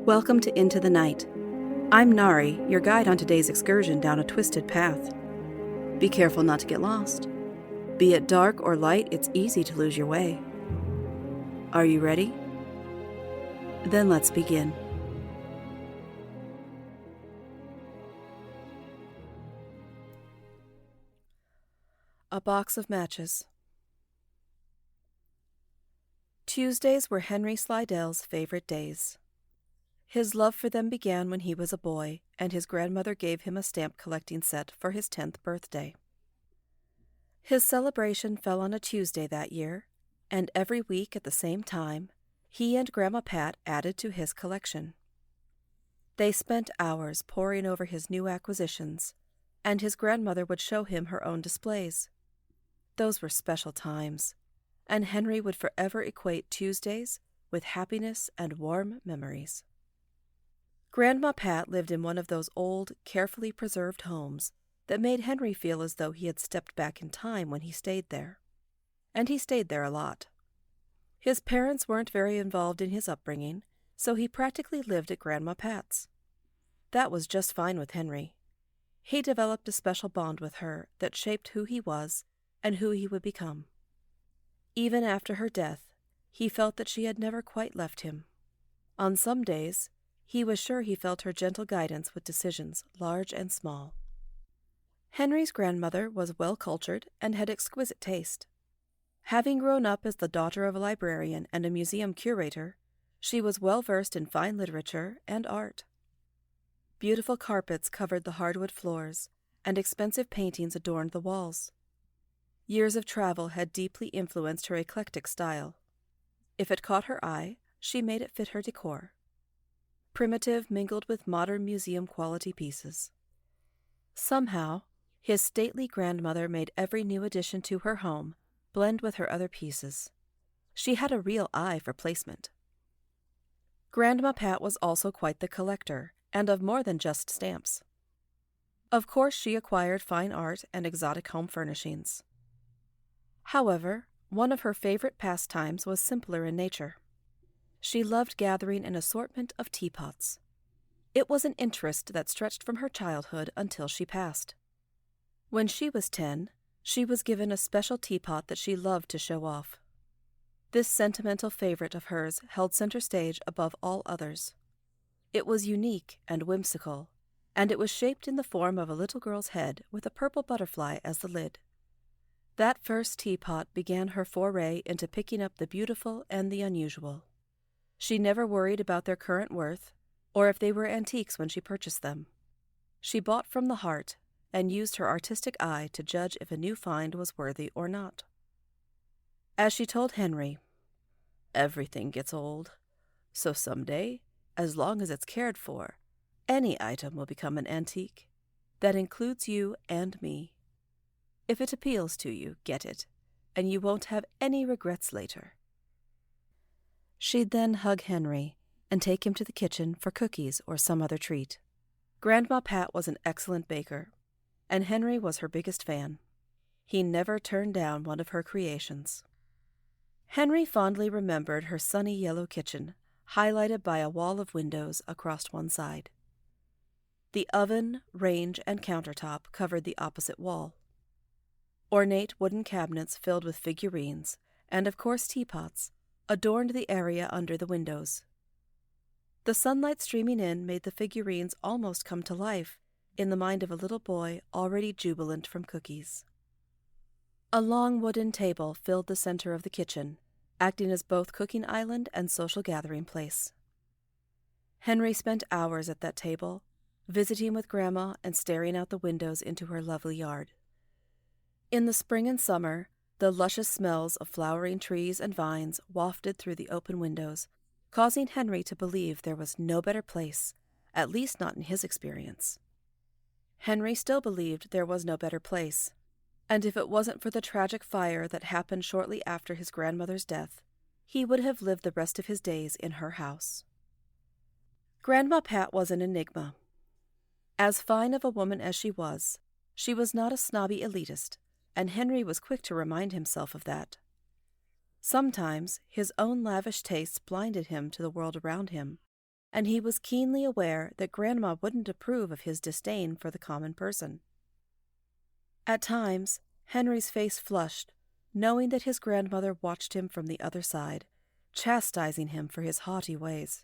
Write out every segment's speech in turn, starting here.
Welcome to Into the Night. I'm Nari, your guide on today's excursion down a twisted path. Be careful not to get lost. Be it dark or light, it's easy to lose your way. Are you ready? Then let's begin. A box of matches. Tuesdays were Henry Slidell's favorite days. His love for them began when he was a boy, and his grandmother gave him a stamp collecting set for his 10th birthday. His celebration fell on a Tuesday that year, and every week at the same time, he and Grandma Pat added to his collection. They spent hours poring over his new acquisitions, and his grandmother would show him her own displays. Those were special times, and Henry would forever equate Tuesdays with happiness and warm memories. Grandma Pat lived in one of those old, carefully preserved homes that made Henry feel as though he had stepped back in time when he stayed there. And he stayed there a lot. His parents weren't very involved in his upbringing, so he practically lived at Grandma Pat's. That was just fine with Henry. He developed a special bond with her that shaped who he was and who he would become. Even after her death, he felt that she had never quite left him. On some days, he was sure he felt her gentle guidance with decisions large and small. Henry's grandmother was well-cultured and had exquisite taste. Having grown up as the daughter of a librarian and a museum curator, she was well-versed in fine literature and art. Beautiful carpets covered the hardwood floors, and expensive paintings adorned the walls. Years of travel had deeply influenced her eclectic style. If it caught her eye, she made it fit her decor. Primitive mingled with modern museum-quality pieces. Somehow, his stately grandmother made every new addition to her home blend with her other pieces. She had a real eye for placement. Grandma Pat was also quite the collector, and of more than just stamps. Of course, she acquired fine art and exotic home furnishings. However, one of her favorite pastimes was simpler in nature. She loved gathering an assortment of teapots. It was an interest that stretched from her childhood until she passed. When she was 10, she was given a special teapot that she loved to show off. This sentimental favorite of hers held center stage above all others. It was unique and whimsical, and it was shaped in the form of a little girl's head with a purple butterfly as the lid. That first teapot began her foray into picking up the beautiful and the unusual. She never worried about their current worth, or if they were antiques when she purchased them. She bought from the heart, and used her artistic eye to judge if a new find was worthy or not. As she told Henry, "Everything gets old, so someday, as long as it's cared for, any item will become an antique. That includes you and me. If it appeals to you, get it, and you won't have any regrets later." She'd then hug Henry and take him to the kitchen for cookies or some other treat. Grandma Pat was an excellent baker, and Henry was her biggest fan. He never turned down one of her creations. Henry fondly remembered her sunny yellow kitchen, highlighted by a wall of windows across one side. The oven, range, and countertop covered the opposite wall. Ornate wooden cabinets filled with figurines, and of course teapots, adorned the area under the windows. The sunlight streaming in made the figurines almost come to life in the mind of a little boy already jubilant from cookies. A long wooden table filled the center of the kitchen, acting as both cooking island and social gathering place. Henry spent hours at that table, visiting with Grandma and staring out the windows into her lovely yard. In the spring and summer, the luscious smells of flowering trees and vines wafted through the open windows, causing Henry to believe there was no better place, at least not in his experience. Henry still believed there was no better place, and if it wasn't for the tragic fire that happened shortly after his grandmother's death, he would have lived the rest of his days in her house. Grandma Pat was an enigma. As fine of a woman as she was not a snobby elitist, and Henry was quick to remind himself of that. Sometimes his own lavish tastes blinded him to the world around him, and he was keenly aware that Grandma wouldn't approve of his disdain for the common person. At times, Henry's face flushed, knowing that his grandmother watched him from the other side, chastising him for his haughty ways.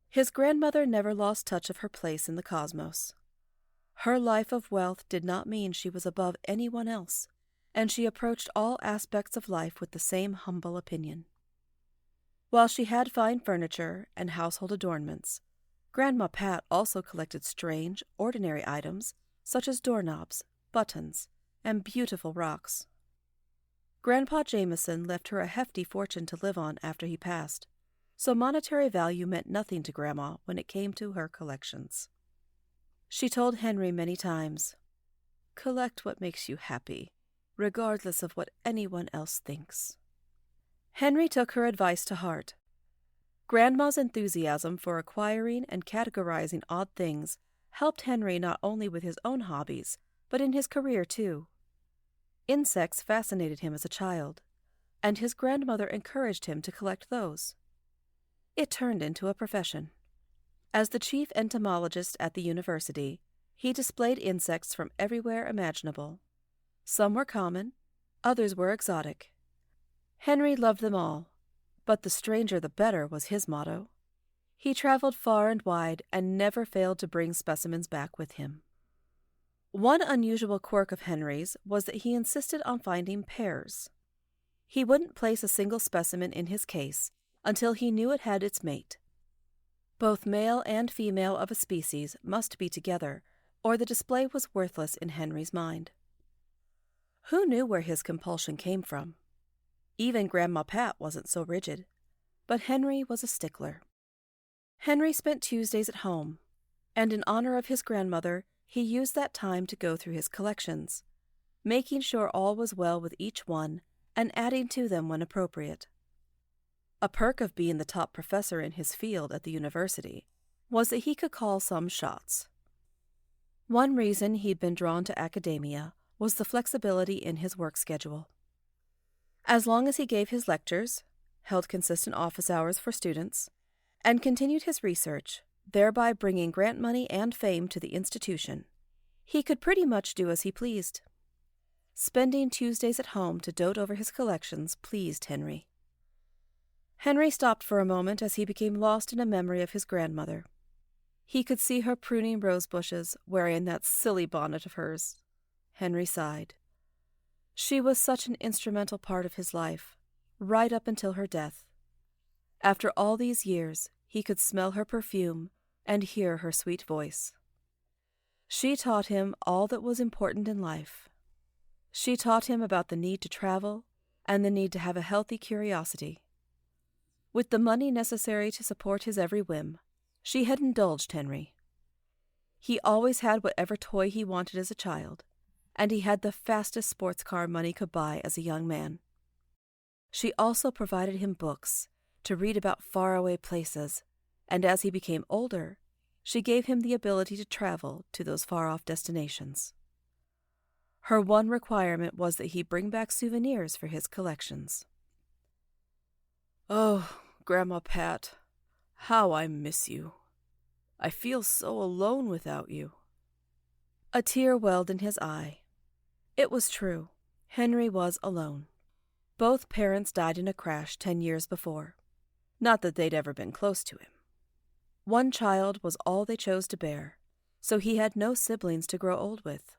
His grandmother never lost touch of her place in the cosmos. Her life of wealth did not mean she was above anyone else, and she approached all aspects of life with the same humble opinion. While she had fine furniture and household adornments, Grandma Pat also collected strange, ordinary items such as doorknobs, buttons, and beautiful rocks. Grandpa Jameson left her a hefty fortune to live on after he passed, so monetary value meant nothing to Grandma when it came to her collections. She told Henry many times, "Collect what makes you happy, regardless of what anyone else thinks." Henry took her advice to heart. Grandma's enthusiasm for acquiring and categorizing odd things helped Henry not only with his own hobbies, but in his career too. Insects fascinated him as a child, and his grandmother encouraged him to collect those. It turned into a profession. As the chief entomologist at the university, he displayed insects from everywhere imaginable. Some were common, others were exotic. Henry loved them all, but the stranger the better was his motto. He traveled far and wide and never failed to bring specimens back with him. One unusual quirk of Henry's was that he insisted on finding pairs. He wouldn't place a single specimen in his case until he knew it had its mate. Both male and female of a species must be together, or the display was worthless in Henry's mind. Who knew where his compulsion came from? Even Grandma Pat wasn't so rigid, but Henry was a stickler. Henry spent Tuesdays at home, and in honor of his grandmother, he used that time to go through his collections, making sure all was well with each one and adding to them when appropriate. A perk of being the top professor in his field at the university was that he could call some shots. One reason he'd been drawn to academia was the flexibility in his work schedule. As long as he gave his lectures, held consistent office hours for students, and continued his research, thereby bringing grant money and fame to the institution, he could pretty much do as he pleased. Spending Tuesdays at home to dote over his collections pleased Henry. Henry stopped for a moment as he became lost in a memory of his grandmother. He could see her pruning rose bushes, wearing that silly bonnet of hers. Henry sighed. She was such an instrumental part of his life, right up until her death. After all these years, he could smell her perfume and hear her sweet voice. She taught him all that was important in life. She taught him about the need to travel and the need to have a healthy curiosity. With the money necessary to support his every whim, she had indulged Henry. He always had whatever toy he wanted as a child, and he had the fastest sports car money could buy as a young man. She also provided him books to read about faraway places, and as he became older, she gave him the ability to travel to those far-off destinations. Her one requirement was that he bring back souvenirs for his collections. "Oh, Grandma Pat, how I miss you. I feel so alone without you." A tear welled in his eye. It was true. Henry was alone. Both parents died in a crash 10 years before. Not that they'd ever been close to him. One child was all they chose to bear, so he had no siblings to grow old with.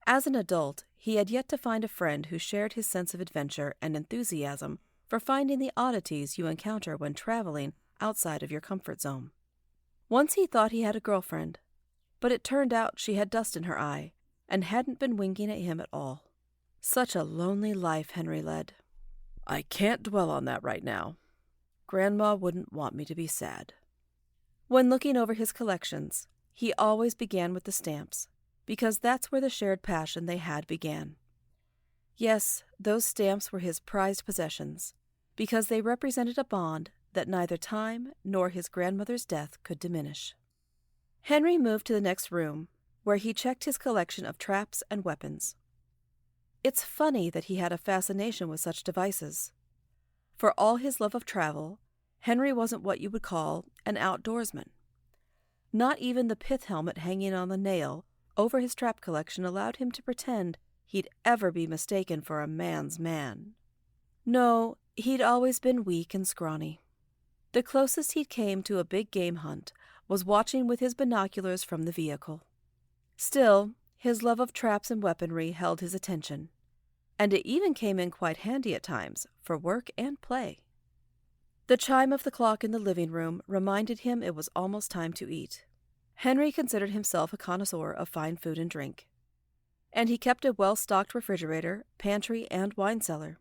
As an adult, he had yet to find a friend who shared his sense of adventure and enthusiasm for finding the oddities you encounter when traveling outside of your comfort zone. Once he thought he had a girlfriend, but it turned out she had dust in her eye and hadn't been winking at him at all. Such a lonely life Henry led. "I can't dwell on that right now. Grandma wouldn't want me to be sad." When looking over his collections, he always began with the stamps, because that's where the shared passion they had began. Yes, those stamps were his prized possessions, because they represented a bond that neither time nor his grandmother's death could diminish. Henry moved to the next room, where he checked his collection of traps and weapons. It's funny that he had a fascination with such devices. For all his love of travel, Henry wasn't what you would call an outdoorsman. Not even the pith helmet hanging on the nail over his trap collection allowed him to pretend he'd ever be mistaken for a man's man. No, he'd always been weak and scrawny. The closest he'd came to a big game hunt was watching with his binoculars from the vehicle. Still, his love of traps and weaponry held his attention, and it even came in quite handy at times for work and play. The chime of the clock in the living room reminded him it was almost time to eat. Henry considered himself a connoisseur of fine food and drink, and he kept a well-stocked refrigerator, pantry, and wine cellar.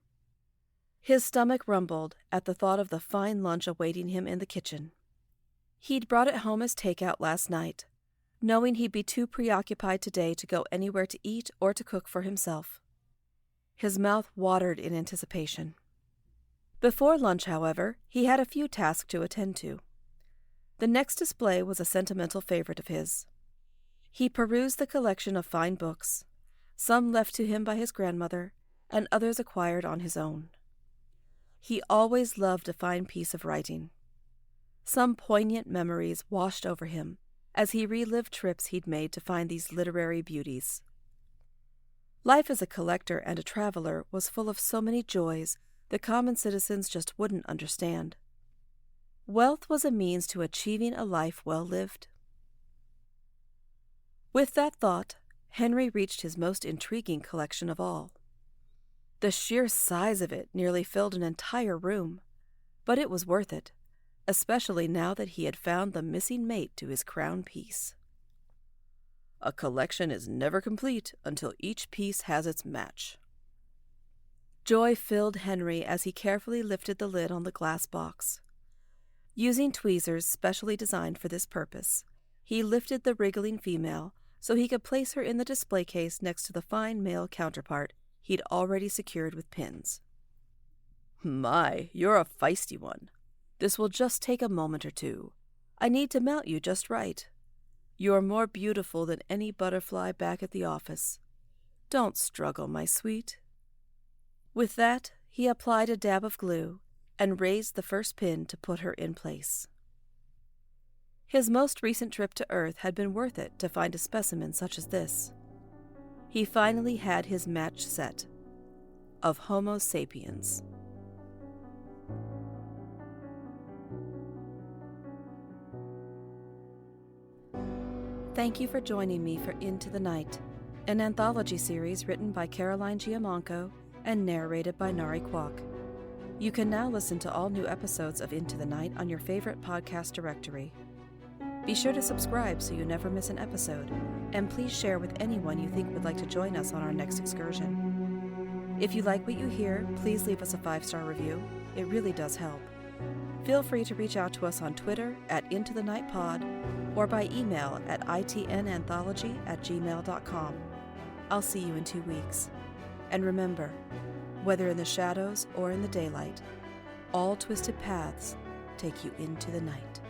His stomach rumbled at the thought of the fine lunch awaiting him in the kitchen. He'd brought it home as takeout last night, knowing he'd be too preoccupied today to go anywhere to eat or to cook for himself. His mouth watered in anticipation. Before lunch, however, he had a few tasks to attend to. The next display was a sentimental favorite of his. He perused the collection of fine books, some left to him by his grandmother, and others acquired on his own. He always loved a fine piece of writing. Some poignant memories washed over him as he relived trips he'd made to find these literary beauties. Life as a collector and a traveler was full of so many joys that common citizens just wouldn't understand. Wealth was a means to achieving a life well lived. With that thought, Henry reached his most intriguing collection of all. The sheer size of it nearly filled an entire room, but it was worth it, especially now that he had found the missing mate to his crown piece. A collection is never complete until each piece has its match. Joy filled Henry as he carefully lifted the lid on the glass box. Using tweezers specially designed for this purpose, he lifted the wriggling female so he could place her in the display case next to the fine male counterpart he'd already secured with pins. My, you're a feisty one. This will just take a moment or two. I need to mount you just right. You're more beautiful than any butterfly back at the office. Don't struggle, my sweet. With that, he applied a dab of glue and raised the first pin to put her in place. His most recent trip to Earth had been worth it to find a specimen such as this. He finally had his match set of Homo sapiens. Thank you for joining me for Into the Night, an anthology series written by Caroline Giamanco and narrated by Nari. You can now listen to all new episodes of Into the Night on your favorite podcast directory. Be sure to subscribe so you never miss an episode, and please share with anyone you think would like to join us on our next excursion. If you like what you hear, please leave us a 5-star review. It really does help. Feel free to reach out to us on Twitter at IntoTheNightPod or by email at itnanthology@gmail.com. I'll see you in 2 weeks. And remember, whether in the shadows or in the daylight, all twisted paths take you into the night.